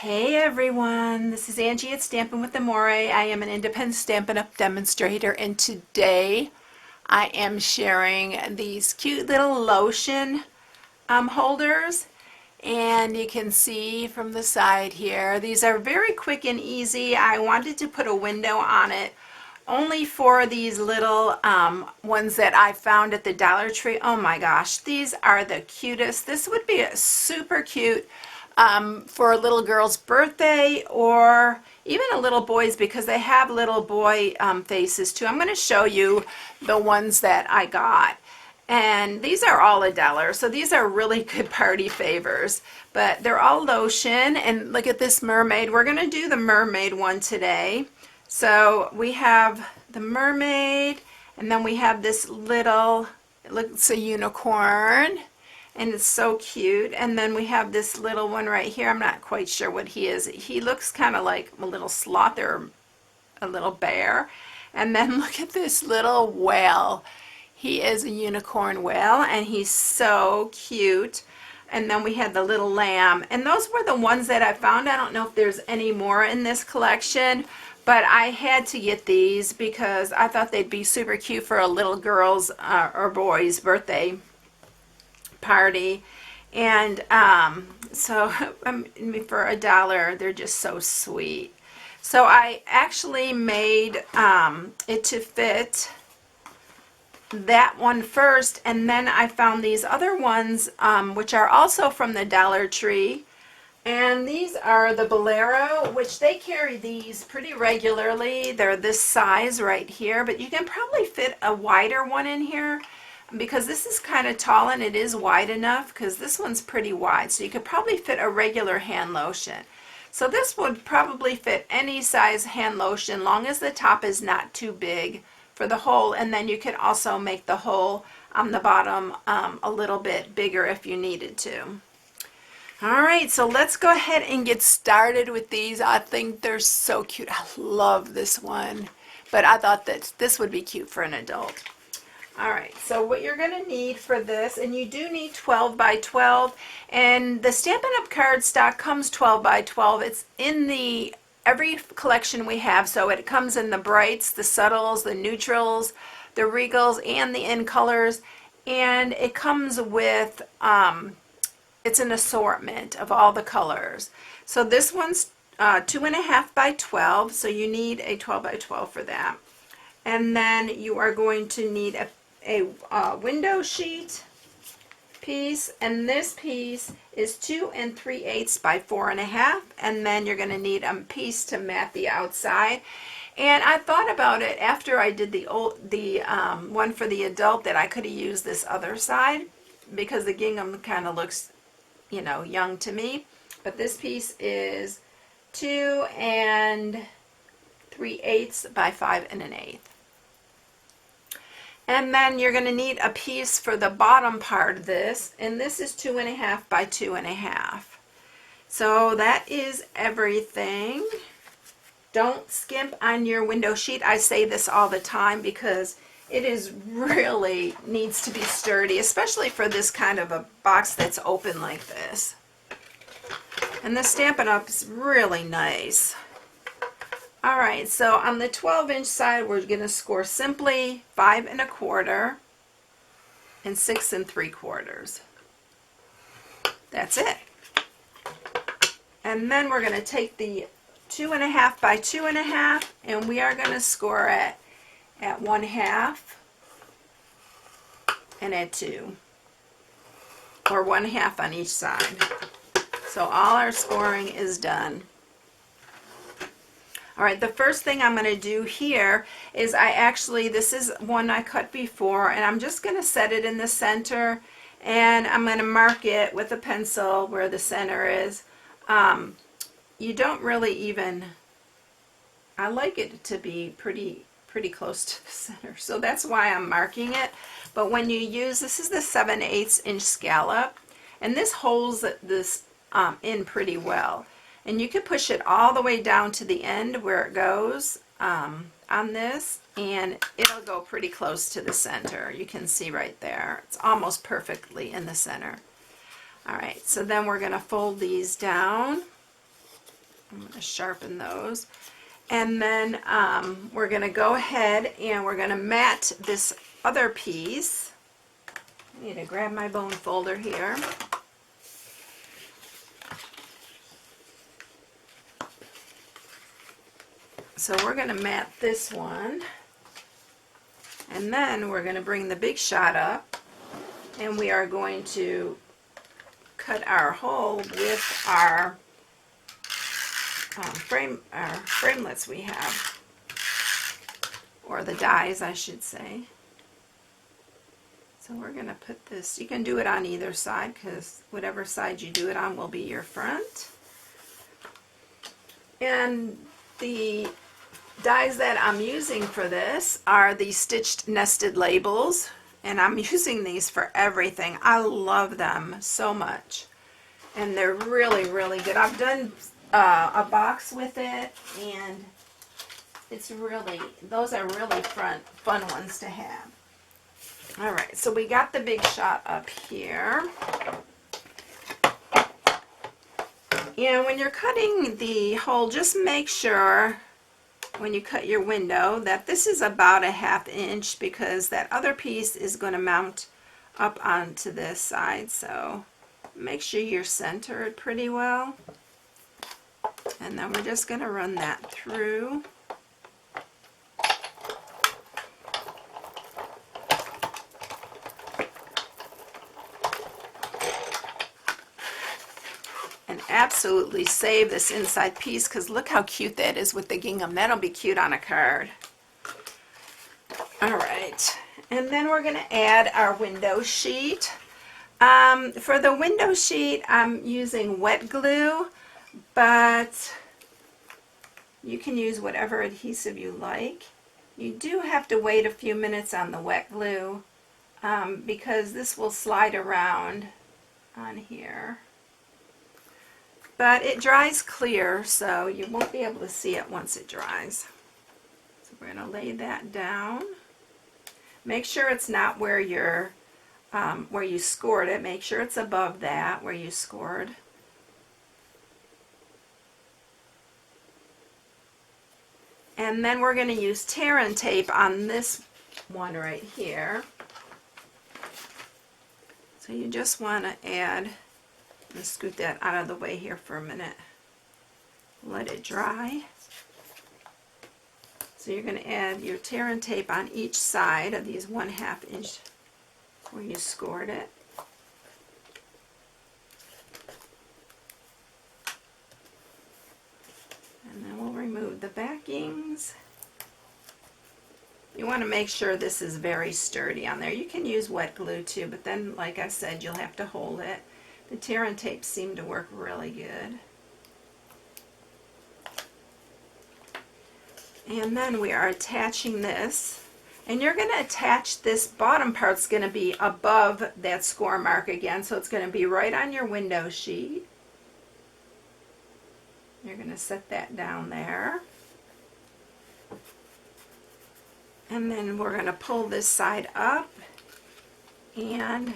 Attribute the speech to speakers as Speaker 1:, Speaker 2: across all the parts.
Speaker 1: Hey everyone, this is Angie at Stampin' with Amore. I am an independent Stampin' Up! Demonstrator, and today I am sharing these cute little lotion holders. And you can see from the side here, these are very quick and easy. I wanted to put a window on it only for these little ones that I found at the Dollar Tree. Oh my gosh, these are the cutest. This would be super cute for a little girl's birthday, or even a little boy's, because they have little boy faces too. I'm going to show you the ones that I got. And these are all $1, so these are really good party favors. But they're all lotion, and look at this mermaid. We're going to do the mermaid one today. So we have the mermaid, and then we have this little, it looks a unicorn, and it's so cute. And then we have this little one right here. I'm not quite sure what he is. He looks kind of like a little sloth or a little bear. And then look at this little whale. He is a unicorn whale, and he's so cute. And then we had the little lamb, and those were the ones that I found. I don't know if there's any more in this collection, but I had to get these because I thought they'd be super cute for a little girl's or boy's birthday party. And so for $1, they're just so sweet. So I actually made it to fit that one first, and then I found these other ones which are also from the Dollar Tree, and these are the Bolero, which they carry these pretty regularly. They're this size right here, but you can probably fit a wider one in here because this is kind of tall and it is wide enough, because this one's pretty wide, so you could probably fit a regular hand lotion. So this would probably fit any size hand lotion, long as the top is not too big for the hole, and then you can also make the hole on the bottom a little bit bigger if you needed to. Alright, so let's go ahead and get started with these. I think they're so cute. I love this one, but I thought that this would be cute for an adult. Alright, so what you're going to need for this, and you do need 12 by 12, and the Stampin' Up! Cardstock comes 12 by 12. It's in the every collection we have, so it comes in the brights, the subtles, the neutrals, the regals, and the in colors, and it comes with it's an assortment of all the colors. So this one's 2.5 by 12, so you need a 12 by 12 for that. And then you are going to need a window sheet piece, and this piece is 2 3/8 by 4.5, and then you're going to need a piece to mat the outside. And I thought about it after I did the one for the adult, that I could have used this other side because the gingham kind of looks, you know, young to me. But this piece is 2 3/8 by 5 1/8. And then you're going to need a piece for the bottom part of this, and this is 2.5 by 2.5. So that is everything. Don't skimp on your window sheet. I say this all the time because it is really needs to be sturdy, especially for this kind of a box that's open like this. And the Stampin' Up! Is really nice. Alright, so on the 12-inch side, we're going to score simply 5 1/4 and 6 3/4. That's it. And then we're going to take the 2.5 by 2.5, and we are going to score it at 1/2 and at 2, or 1/2 on each side. So all our scoring is done. Alright, the first thing I'm going to do here is this is one I cut before, and I'm just going to set it in the center, and I'm going to mark it with a pencil where the center is. You don't really even, I like it to be pretty close to the center, so that's why I'm marking it. But when you use, this is the 7/8 inch scallop, and this holds this in pretty well. And you can push it all the way down to the end where it goes on this, and it'll go pretty close to the center. You can see right there. It's almost perfectly in the center. Alright, so then we're going to fold these down. I'm going to sharpen those. And then we're going to go ahead and we're going to mat this other piece. I need to grab my bone folder here. So we're going to mat this one. And then we're going to bring the big shot up. And we are going to cut our hole with our framelits we have, or the dies I should say. So we're going to put this, you can do it on either side because whatever side you do it on will be your front. And the dies that I'm using for this are the stitched nested labels, and I'm using these for everything. I love them so much, and they're really, really good. I've done a box with it, and it's really, those are really fun ones to have. All right, so we got the big shot up here. And when you're cutting the hole, just make sure when you cut your window that this is about a 1/2 inch, because that other piece is going to mount up onto this side. So make sure you're centered pretty well. And then we're just going to run that through. And absolutely save this inside piece, because look how cute that is with the gingham. That'll be cute on a card. All right, and then we're going to add our window sheet. For the window sheet, I'm using wet glue, but you can use whatever adhesive you like. You do have to wait a few minutes on the wet glue because this will slide around on here. But it dries clear, so you won't be able to see it once it dries. So we're going to lay that down. Make sure it's not where you're where you scored it. Make sure it's above that where you scored. And then we're going to use tear and tape on this one right here. So you just want to add, and scoot that out of the way here for a minute. Let it dry. So you're going to add your tear and tape on each side of these 1/2 inch where you scored it. And then we'll remove the backings. You want to make sure this is very sturdy on there. You can use wet glue too, but then, like I said, you'll have to hold it. The tear and tape seem to work really good. And then we are attaching this. And you're going to attach this bottom part's going to be above that score mark again, so it's going to be right on your window sheet. You're going to set that down there. And then we're going to pull this side up, and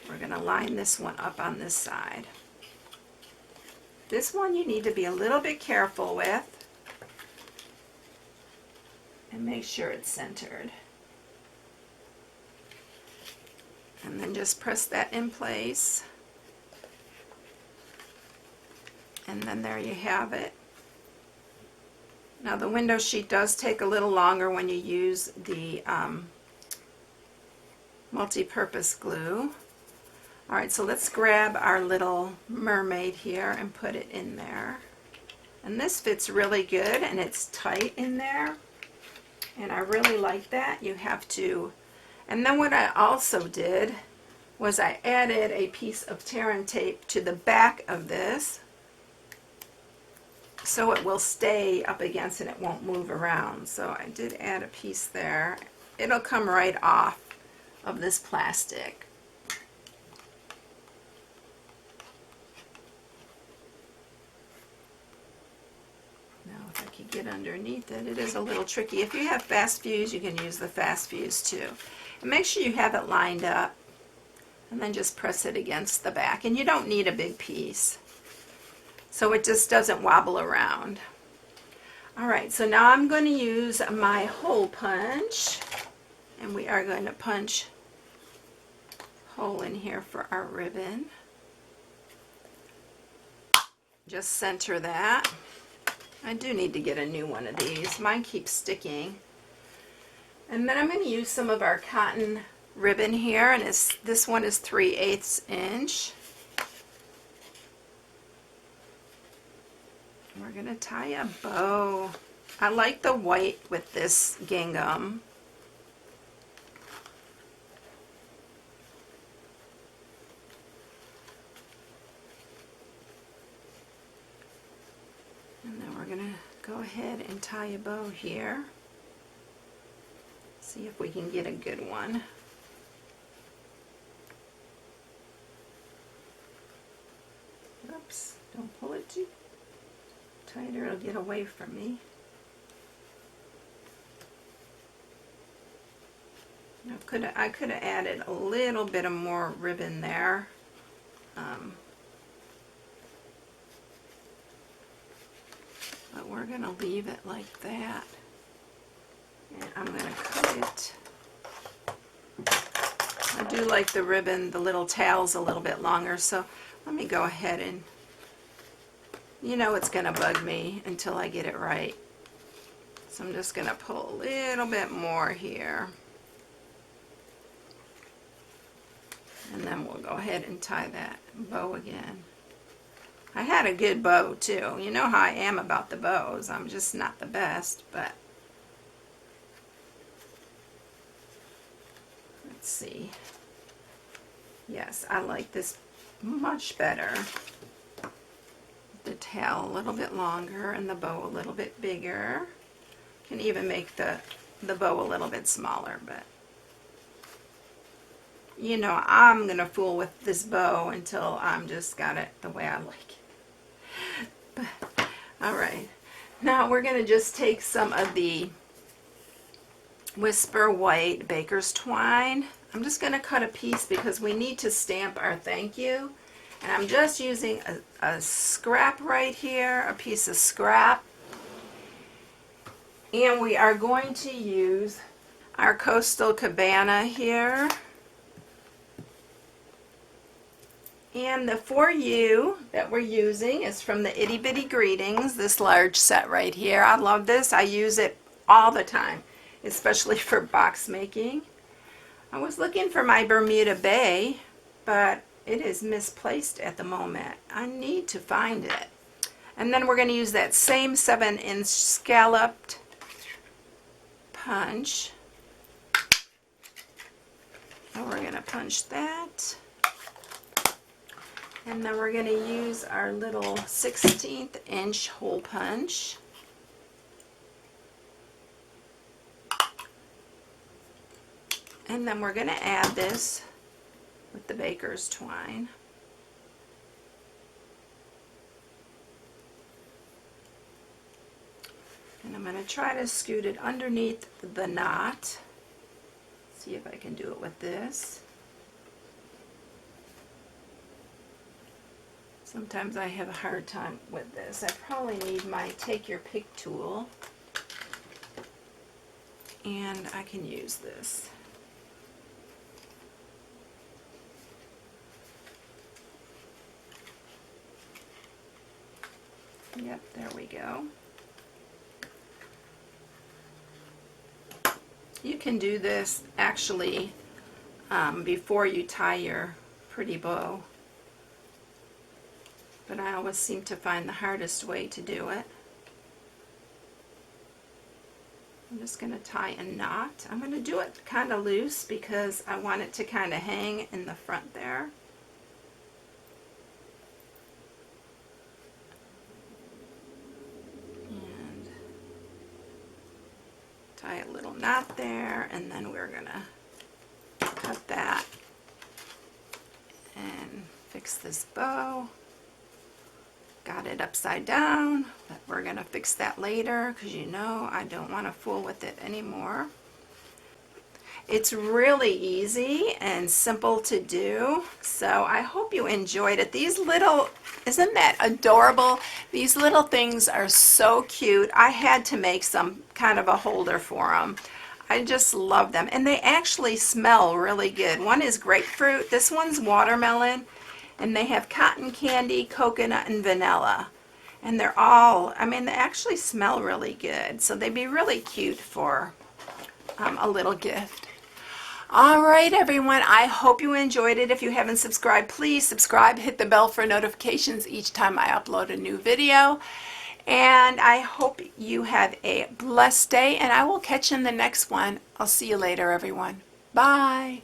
Speaker 1: we're going to line this one up on this side. This one you need to be a little bit careful with and make sure it's centered. And then just press that in place. And then there you have it. Now the window sheet does take a little longer when you use the multi-purpose glue. Alright, so let's grab our little mermaid here and put it in there. And this fits really good, and it's tight in there. And I really like that. You have to. And then what I also did was I added a piece of tear and tape to the back of this, so it will stay up against and it won't move around. So I did add a piece there. It'll come right off of this plastic. Now if I could get underneath it, it is a little tricky. If you have fast fuse, you can use the fast fuse too. And make sure you have it lined up, and then just press it against the back. And you don't need a big piece. so it just doesn't wobble around. All right, so now I'm going to use my hole punch, and we are going to punch a hole in here for our ribbon. Just center that. I do need to get a new one of these. Mine keeps sticking. And then I'm going to use some of our cotton ribbon here, and this one is 3/8 inch. We're going to tie a bow. I like the white with this gingham. And then we're going to go ahead and tie a bow here. See if we can get a good one. Oops, don't pull it too tight or it'll get away from me. I could have added a little bit of more ribbon there. But we're going to leave it like that. And I'm going to cut it. I do like the ribbon, the little tails a little bit longer, so let me go ahead and, you know, it's going to bug me until I get it right. So I'm just going to pull a little bit more here. And then we'll go ahead and tie that bow again. I had a good bow too. You know how I am about the bows. I'm just not the best, but let's see. Yes, I like this much better. The tail a little bit longer and the bow a little bit bigger. Can even make the bow a little bit smaller, but you know, I'm gonna fool with this bow until I'm just got it the way I like it. But, all right, now we're gonna just take some of the Whisper White Baker's Twine. I'm just gonna cut a piece because we need to stamp our thank you. And I'm just using a scrap right here, a piece of scrap. And we are going to use our Coastal Cabana here. And the For You that we're using is from the Itty Bitty Greetings, this large set right here. I love this. I use it all the time, especially for box making. I was looking for my Bermuda Bay, but it is misplaced at the moment. I need to find it. And then we're going to use that same 7-inch scalloped punch. And we're going to punch that. And then we're going to use our little 16th inch hole punch. And then we're going to add this with the Baker's Twine. And I'm going to try to scoot it underneath the knot. See if I can do it with this. Sometimes I have a hard time with this. I probably need my Take Your Pick tool. And I can use this. Yep, there we go. You can do this actually before you tie your pretty bow. But I always seem to find the hardest way to do it. I'm just going to tie a knot. I'm going to do it kind of loose because I want it to kind of hang in the front there. And tie a little knot there, and then we're going to cut that and fix this bow. Got it upside down, but we're going to fix that later because you know I don't want to fool with it anymore. It's really easy and simple to do, so I hope you enjoyed it. These little, isn't that adorable? These little things are so cute. I had to make some kind of a holder for them. I just love them, and they actually smell really good. One is grapefruit, this one's watermelon, and they have cotton candy, coconut, and vanilla. And they're all, I mean, they actually smell really good, so they'd be really cute for a little gift. All right, everyone, I hope you enjoyed it. If you haven't subscribed, please subscribe. Hit the bell for notifications each time I upload a new video. And I hope you have a blessed day, and I will catch you in the next one. I'll see you later, everyone. Bye.